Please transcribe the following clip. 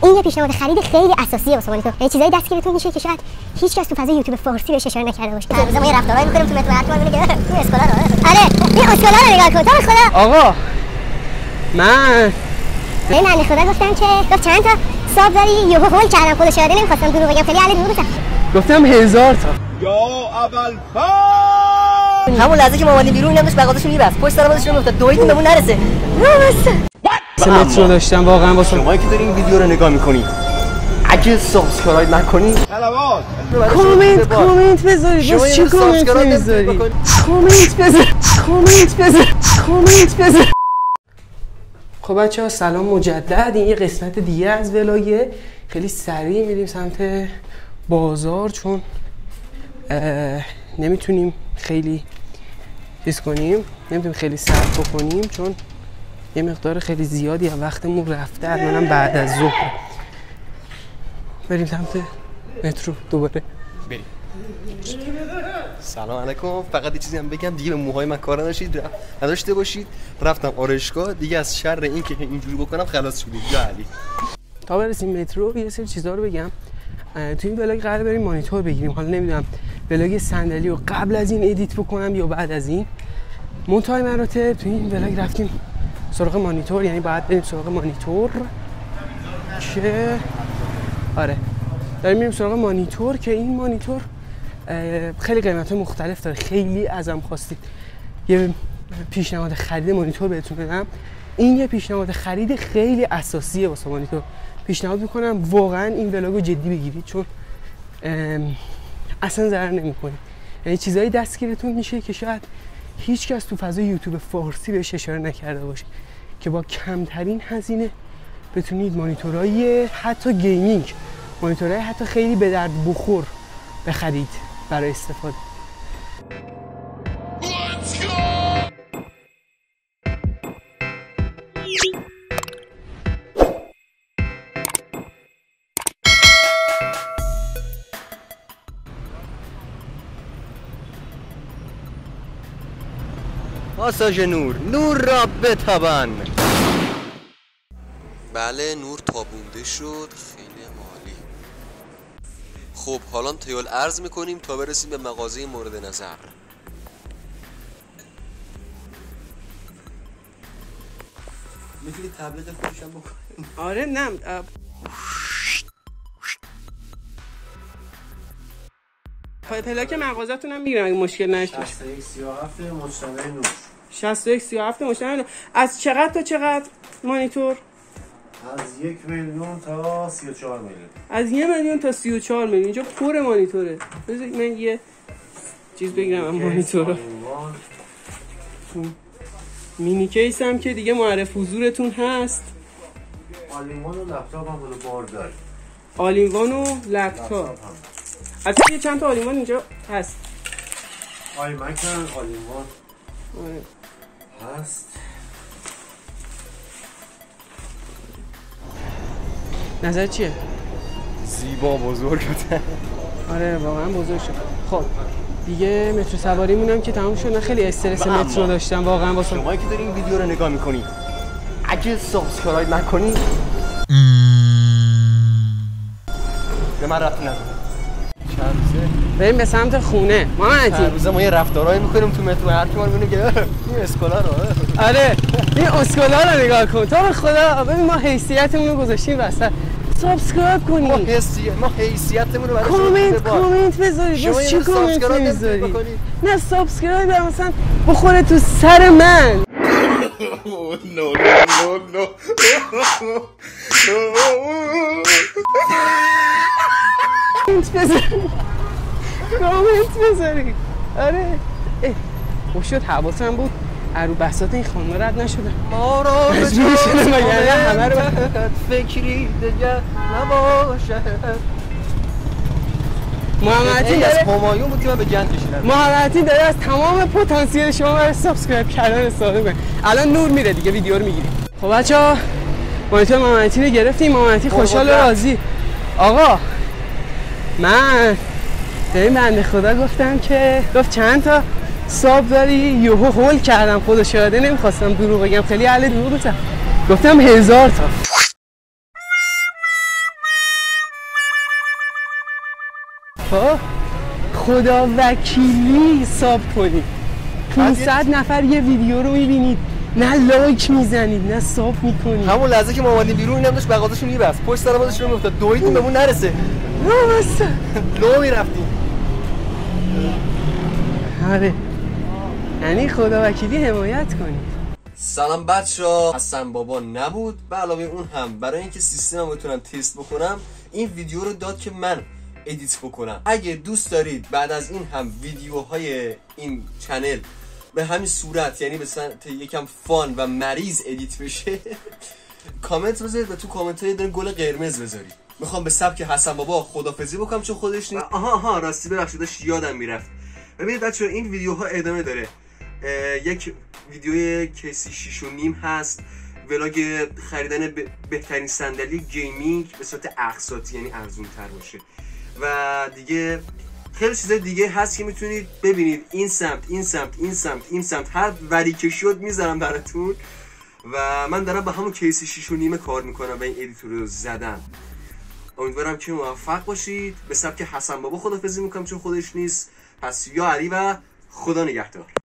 این یه پیشنهاد خرید خیلی اساسیه واسه مانیتور. یعنی چیزای دستگیرتون میشه که شاید هیچ کس تو فضای یوتیوب فارسی بهش اشاره نکرده باشه. مثلا ما یه رفتارایی می‌کنیم تو مترو هر می‌بینه که تو اسکولا رو. آره این اسکولا رو نگاه کن. تو به خدا آقا من بنده خدا گفتم که گفت چند تا صاحب داری یهو هول کردم خودش یاد نمی‌خواستم دروغ بگم خیلی علی دروغ گفتم. گفتم 1000 تا. یا اول همون لحظه که ما اومدیم بیرون اینم داشت بغاضش میرفت. پشت سر ما داشت میگفت دویدیم بهمون نرسه. سه مترو داشتم واقعا واسه شما که دارین ویدیو رو نگاه می‌کنی اگه سابسکرایب نکنی سلامات کامنت بذارید. واسه چی کامنت نمی‌ذاری؟ کامنت بذار. خب بچه‌ها سلام مجدد. این یه قسمت دیگه از ولاگه. خیلی سریع میریم سمت بازار چون نمیتونیم خیلی چیز کنیم، نمیتونیم خیلی صرف بکنیم چون یه مقدار خیلی زیادی از وقتمون رفته. الانم بعد از ظهر. بریم سمت مترو دوباره. بریم. سلام علیکم. فقط یه چیزی هم بگم دیگه به موهای من کار نداشته باشید. رفتم آرایشگاه دیگه از شر این که اینجوری بکنم خلاص شدید. یا علی تا برسیم مترو یه سری چیزا رو بگم. تو این ولاگ قراره بریم مانیتور بگیریم. حالا نمیدونم ولاگ صندلی رو قبل از این ادیت بکنم یا بعد از این. منتهای مراتب تو این ولاگ رفتیم سراغ مانیتور، یعنی باید بریم سراغ مانیتور که آره داریم میریم سراغ مانیتور که این مانیتور خیلی قیمت مختلف داره. خیلی ازم خواستید یه پیشنهاد خرید مانیتور بهتون بدم. این یه پیشنهاد خرید خیلی اساسیه واسه مانیتور. پیشنهاد میکنم واقعا این ولاگو جدی بگیرید چون اصلا ضرر نمیکنه. یعنی چیزایی دستگیرتون میشه که شاید هیچ کس تو فضای یوتیوب فارسی بهش اشاره نکرده باشه که با کمترین هزینه بتونید مانیتورهای حتی گیمینگ، مانیتورهای حتی خیلی به درد بخور بخرید برای استفاده. پاساژ نور را بتابان. بله نور تابونده شد. خیلی عالی. خب حالا تیال عرض میکنیم تا برسیم به مغازه مورد نظر. میتونی تبلت خودشم بکنیم؟ آره نه پلاک مغازتون هم میگیرم اگه مشکل نشه. 6137 مجتمع نور. 6137 مجتمع نور. از چقدر تا چقدر مانیتور؟ از 1 میلیون تا 34 میلیون. از 1 میلیون تا 34 میلیون. اینجا پر مانیتوره. بذارید من یه چیز بگیرم از مانیتورها. مینی کیس هم که دیگه معرف حضورتون هست. آلینوان و لپتاپ هم بار داره. آلینوان و لپتاپ. از یه چند تا آلینوان اینجا هست. آی مکن آلینوان هست. نظر چیه؟ زیبا بزرگ شده. آره واقعا بزرگ شد. خب دیگه مترو سواریمون هم که تموم شد. من خیلی استرس مترو داشتم واقعا واسه شما که دارین ویدیو رو نگاه میکنی اگه سابسکرایب نکنی به من ربطی نداره. چند روزه بریم به سمت خونه. محمدی چند روزه ما یه رفتارهایی میکنیم تو مترو هر کی ما رو میبینه که این اسکولا رو آره این اسکولا رو نگاه کن. تو به خدا ببین ما حیثیتمون رو گذاشتیم وسط. سابسکرایب کنید. ما حیثیتمون رو برای کامنت بذارید. واسه چی کامنت نمیذاری؟ نه سابسکرایب مثلا بخوره تو سر من. نو کامنت بذاری. آره خوشت حواسم بود رو بساط این خانم رد نشدم. ما رو مجبور شدم وگرنه همه رو فکری دیگه نباشه. محمدی از داره همایون بود که من به جنگ کشیدم. محمدی داره از تمام پتانسیل شما برای سابسکرایب کردن استفاده کنه. الان نور میره دیگه ویدیو رو میگیریم. خب بچه‌ها مانیتور محمدی رو گرفتیم. محمدی خوشحال و راضی. آقا من به این بنده خدا گفتم که گفت چند تا صاحب داری یهو هول کردم خودش یاده نمیخواستم دروغ بگم خیلی اهل دروغ بودم. گفتم 1000 تا. خب خدا وکیلی حساب کنید 500 نفر یه ویدیو رو میبینید نه لایک میزنید نه ساب میکنید. همون لحظه که ما اومدیم بیرون اینم داشت بغازشو میبست پشت سر بازش رو میافتاد دویدیم بهمون نرسه لو میرفتیم. آره یعنی خدا وکیلی حمایت کنید. سلام بچه‌ها، حسن بابا نبود. به علاوه اون هم برای اینکه سیستمم بتونم تست بکنم این ویدیو رو داد که من ادیت بکنم. اگه دوست دارید بعد از این هم ویدیوهای این چنل به همین صورت یعنی مثلا یکم فان و مریض ادیت بشه کامنت بذارید و تو کامنت ها یه دونه گل قرمز بذارید. میخوام به سبک حسن بابا خدافظی بکنم چون خودش نیست. آها راستی ببخشید داشت یادم میرفت. ببینید بچه‌ها این ویدیوها ادامه داره. یک ویدیوی کیسی 6.5 هست، ولاگ خریدن بهترین صندلی گیمینگ به صورت اقساطی یعنی ارزون تر باشه و دیگه خیلی چیزای دیگه هست که میتونید ببینید. این سمت هر وری که شد میذارم براتون و من دارم با همون کیسی 6.5 کار میکنم و این ادیتور رو زدم. امیدوارم که موفق باشید. به سبک حسن بابا خدافظی میکنم چون خودش نیست. پس یا علی و خدا نگهدار.